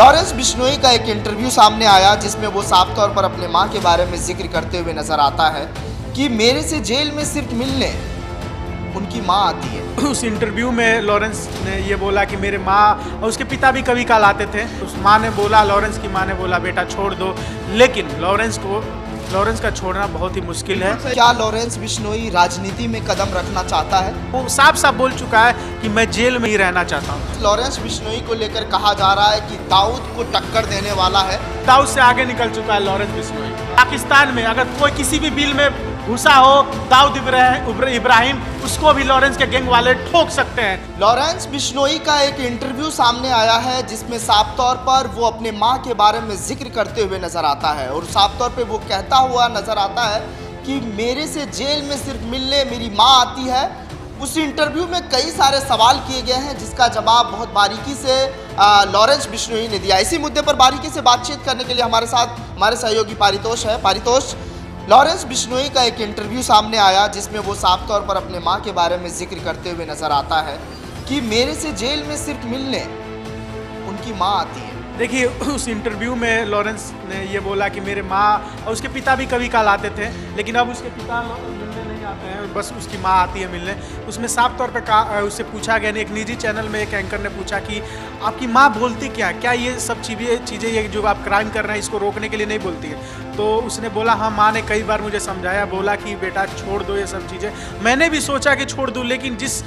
Lawrence Bishnoi का एक interview सामने आया जिसमें वो साफ तौर पर अपने मां के बारे में जिक्र करते हुए नजर आता है कि मेरे से जेल में सिर्फ मिलने उनकी मां आती है। उस इंटरव्यू में लॉरेंस ने ये बोला कि मेरे माँ और उसके पिता भी कभी काल आते थे। उस माँ ने बोला, लॉरेंस की माँ ने बोला बेटा छोड़ दो, लेकिन लॉरेंस का छोड़ना बहुत ही मुश्किल है। क्या लॉरेंस बिश्नोई राजनीति में कदम रखना चाहता है? वो साफ साफ बोल चुका है कि मैं जेल में ही रहना चाहता हूँ। लॉरेंस बिश्नोई को लेकर कहा जा रहा है कि दाऊद को टक्कर देने वाला है। दाऊद से आगे निकल चुका है लॉरेंस बिश्नोई। पाकिस्तान में अगर कोई किसी भी बिल में घुसा हो दाऊद इब्राहिम, उसको भी लॉरेंस के गैंग वाले ठोक सकते हैं। लॉरेंस बिश्नोई का एक इंटरव्यू सामने आया है जिसमें साफ तौर पर वो अपने मां के बारे में जिक्र करते हुए नजर आता है और साफ तौर पे वो कहता हुआ नजर आता है कि मेरे से जेल में सिर्फ मिलने मेरी मां आती है। उस इंटरव्यू में कई सारे सवाल किए गए हैं जिसका जवाब बहुत बारीकी से लॉरेंस बिश्नोई ने दिया। इसी मुद्दे पर बारीकी से बातचीत करने के लिए हमारे साथ हमारे सहयोगी पारितोष है। पारितोष, लॉरेंस बिश्नोई का एक इंटरव्यू सामने आया जिसमें वो साफ तौर पर अपने मां के बारे में जिक्र करते हुए नजर आता है कि मेरे से जेल में सिर्फ मिलने उनकी मां आती है। देखिए, उस इंटरव्यू में लॉरेंस ने ये बोला कि मेरे माँ और उसके पिता भी कभी काल आते थे, लेकिन अब उसके पिता मिलने नहीं आते हैं, बस उसकी माँ आती है मिलने। उसमें साफ तौर पे उससे पूछा गया, एक निजी चैनल में एक एंकर ने पूछा कि आपकी माँ बोलती क्या ये सब चीज़ें ये जो आप क्राइम कर रहे हैं इसको रोकने के लिए नहीं बोलती है? तो उसने बोला हाँ, माँ ने कई बार मुझे समझाया, बोला कि बेटा छोड़ दो ये सब चीज़ें। मैंने भी सोचा कि छोड़ दूँ, लेकिन जिस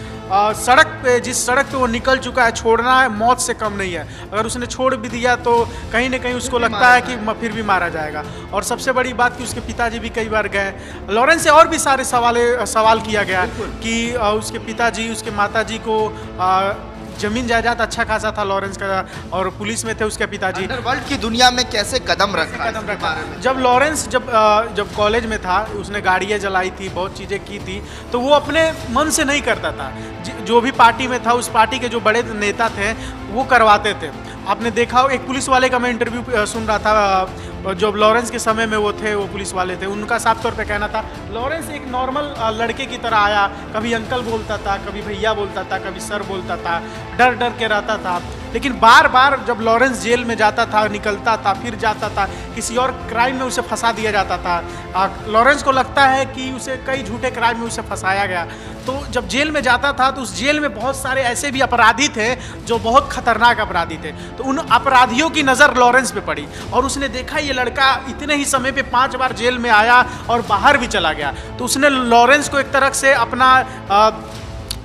सड़क पे वो निकल चुका है, छोड़ना है मौत से कम नहीं है। अगर उसने छोड़ भी दिया तो कहीं ना कहीं उसको लगता है कि फिर भी मारा जाएगा। और सबसे बड़ी बात कि उसके पिताजी भी कई बार गए। लॉरेंस से और भी सारे सवाल किया गया कि उसके पिताजी, उसके माताजी को जमीन जायदाद अच्छा खासा था लॉरेंस का, और पुलिस में थे उसके पिताजी। अंडरवर्ल्ड की दुनिया में कैसे कदम रखा? जब लॉरेंस जब कॉलेज में था, उसने गाड़ियाँ जलाई थी, बहुत चीज़ें की थी, तो वो अपने मन से नहीं करता था। जो भी पार्टी में था, उस पार्टी के जो बड़े नेता थे वो करवाते थे। आपने देखा हो, एक पुलिस वाले का मैं इंटरव्यू सुन रहा था, जब लॉरेंस के समय में वो थे, वो पुलिस वाले थे, उनका साफ तौर पे कहना था लॉरेंस एक नॉर्मल लड़के की तरह आया, कभी अंकल बोलता था, कभी भैया बोलता था, कभी सर बोलता था, डर के रहता था। लेकिन बार बार जब लॉरेंस जेल में जाता था, निकलता था, फिर जाता था, किसी और क्राइम में उसे फंसा दिया जाता था। लॉरेंस को लगता है कि उसे कई झूठे क्राइम में उसे फंसाया गया। तो जब जेल में जाता था तो उस जेल में बहुत सारे ऐसे भी अपराधी थे जो बहुत खतरनाक अपराधी थे। तो उन अपराधियों की नज़र लॉरेंस पे पड़ी और उसने देखा ये लड़का इतने ही समय पे 5 बार जेल में आया और बाहर भी चला गया। तो उसने लॉरेंस को एक तरह से अपना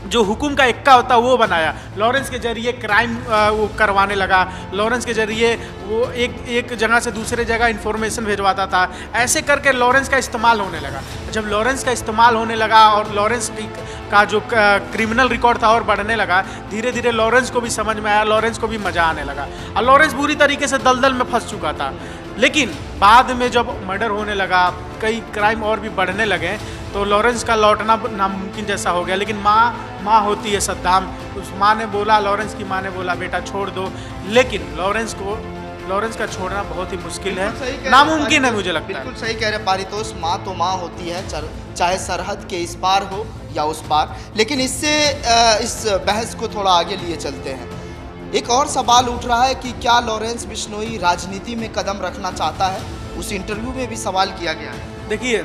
जो हुकुम का इक्का होता है वो बनाया। लॉरेंस के जरिए क्राइम वो करवाने लगा। लॉरेंस के जरिए वो एक जगह से दूसरे जगह इन्फॉर्मेशन भिजवाता था। ऐसे करके लॉरेंस का इस्तेमाल होने लगा। जब लॉरेंस का इस्तेमाल होने लगा और लॉरेंस का जो क्रिमिनल रिकॉर्ड था और बढ़ने लगा, धीरे धीरे लॉरेंस को भी समझ में आया, लॉरेंस को भी मज़ा आने लगा। और लॉरेंस बुरी तरीके से दलदल में फंस चुका था। लेकिन बाद में जब मर्डर होने लगा, कई क्राइम और भी बढ़ने लगे, तो लॉरेंस का लौटना नामुमकिन जैसा हो गया। लेकिन माँ होती है सद्दाम, उस माँ ने बोला, लॉरेंस की माँ ने बोला बेटा छोड़ दो, लेकिन लॉरेंस का छोड़ना बहुत ही मुश्किल है, नामुमकिन है मुझे लगता है। बिल्कुल सही कह रहे पारितोष, माँ तो माँ होती है, चाहे सरहद के इस पार हो या उस पार। लेकिन इससे इस बहस को थोड़ा आगे लिए चलते हैं। एक और सवाल उठ रहा है कि क्या लॉरेंस बिश्नोई राजनीति में कदम रखना चाहता है? उस इंटरव्यू में भी सवाल किया गया है। देखिए,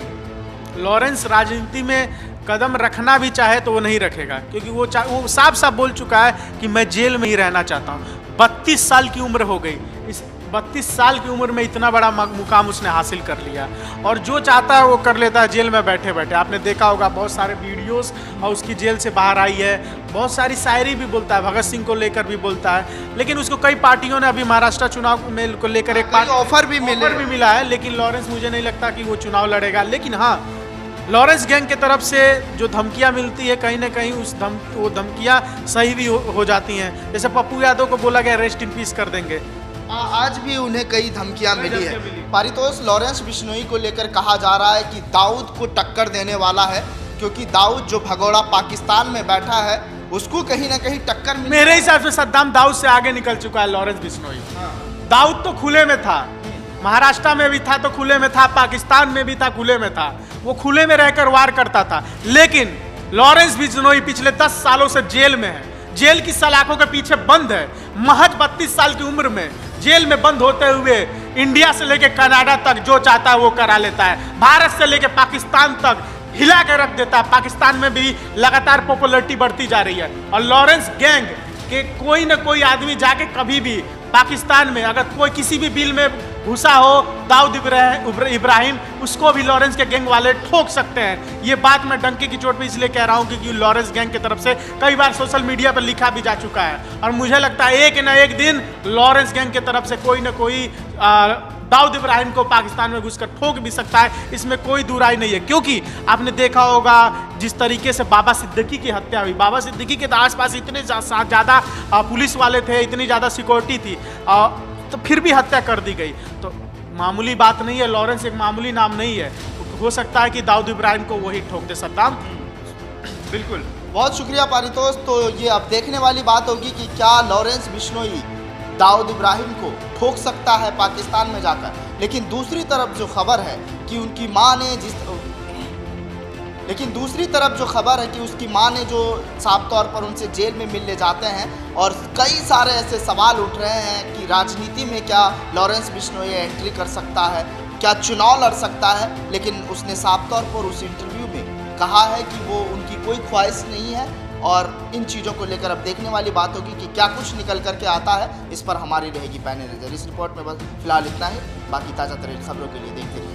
लॉरेंस राजनीति में कदम रखना भी चाहे तो वो नहीं रखेगा, क्योंकि वो साफ बोल चुका है कि मैं जेल में ही रहना चाहता हूँ। 32 साल की उम्र हो गई, इस 32 साल की उम्र में इतना बड़ा मुकाम उसने हासिल कर लिया, और जो चाहता है वो कर लेता है जेल में बैठे बैठे। आपने देखा होगा बहुत सारे वीडियोस और उसकी जेल से बाहर आई है, बहुत सारी शायरी भी बोलता है, भगत सिंह को लेकर भी बोलता है। लेकिन उसको कई पार्टियों ने अभी महाराष्ट्र चुनाव में को लेकर एक ऑफर भी मिला है, लेकिन लॉरेंस मुझे नहीं लगता कि वो चुनाव लड़ेगा। लेकिन हाँ, लॉरेंस गैंग की तरफ से जो धमकियां मिलती है, कहीं ना कहीं वो धमकियां सही भी हो जाती हैं। जैसे पप्पू यादव को बोला गया रेस्ट इन पीस कर देंगे, आज भी उन्हें कई धमकियां मिली है। पारितोष, लॉरेंस बिश्नोई को लेकर कहा जा रहा है कि दाऊद को टक्कर देने वाला है, क्योंकि दाऊद जो भगोड़ा पाकिस्तान में बैठा है उसको कहीं ना कहीं टक्कर मिली। मेरे हिसाब से सद्दाम दाऊद से आगे निकल चुका है लॉरेंस बिश्नोई। दाऊद तो खुले में था, महाराष्ट्र में भी था तो खुले में था, पाकिस्तान में भी था खुले में था, वो खुले में रहकर वार करता था। लेकिन लॉरेंस बिश्नोई पिछले 10 सालों से जेल में है, जेल की सलाखों के पीछे बंद है। महज 32 साल की उम्र में जेल में बंद होते हुए इंडिया से लेके कनाडा तक जो चाहता है वो करा लेता है, भारत से लेके पाकिस्तान तक हिला के रख देता है। पाकिस्तान में भी लगातार पॉपुलैरिटी बढ़ती जा रही है। और लॉरेंस गैंग के कोई ना कोई आदमी जाके कभी भी पाकिस्तान में अगर कोई किसी भी बिल में घुसा हो, दाऊद इब्राहिम, उसको भी लॉरेंस के गैंग वाले ठोक सकते हैं। ये बात मैं डंके की चोट पे इसलिए कह रहा हूँ क्योंकि लॉरेंस गैंग की तरफ से कई बार सोशल मीडिया पर लिखा भी जा चुका है। और मुझे लगता है एक ना एक दिन लॉरेंस गैंग की तरफ से कोई ना कोई दाऊद इब्राहिम को पाकिस्तान में घुसकर ठोक भी सकता है, इसमें कोई दुराई नहीं है। क्योंकि आपने देखा होगा जिस तरीके से बाबा सिद्दीकी की हत्या हुई, बाबा सिद्दीकी के आसपास इतने ज़्यादा पुलिस वाले थे, इतनी ज़्यादा सिक्योरिटी थी, तो फिर भी हत्या कर दी गई। तो मामूली बात नहीं है, लॉरेंस एक मामूली नाम नहीं है। हो सकता है कि दाऊद इब्राहिम को वही ठोक दे सद्दाम। बिल्कुल, बहुत शुक्रिया पारितोष। तो ये अब देखने वाली बात होगी कि क्या लॉरेंस बिश्नोई दाऊद इब्राहिम को ठोक सकता है पाकिस्तान में जाकर। लेकिन दूसरी तरफ जो खबर है कि उसकी मां ने जो साफ तौर पर उनसे जेल में मिलने जाते हैं, और कई सारे ऐसे सवाल उठ रहे हैं कि राजनीति में क्या लॉरेंस बिश्नोई एंट्री कर सकता है, क्या चुनाव लड़ सकता है। लेकिन उसने साफ तौर पर उस इंटरव्यू में कहा है कि वो उनकी कोई ख्वाहिश नहीं है। और इन चीज़ों को लेकर अब देखने वाली बात होगी कि क्या कुछ निकल करके आता है, इस पर हमारी रहेगी पैनी नज़र। इस रिपोर्ट में बस फिलहाल इतना ही। बाकी ताज़ा तरीन खबरों के लिए देखते रहिए।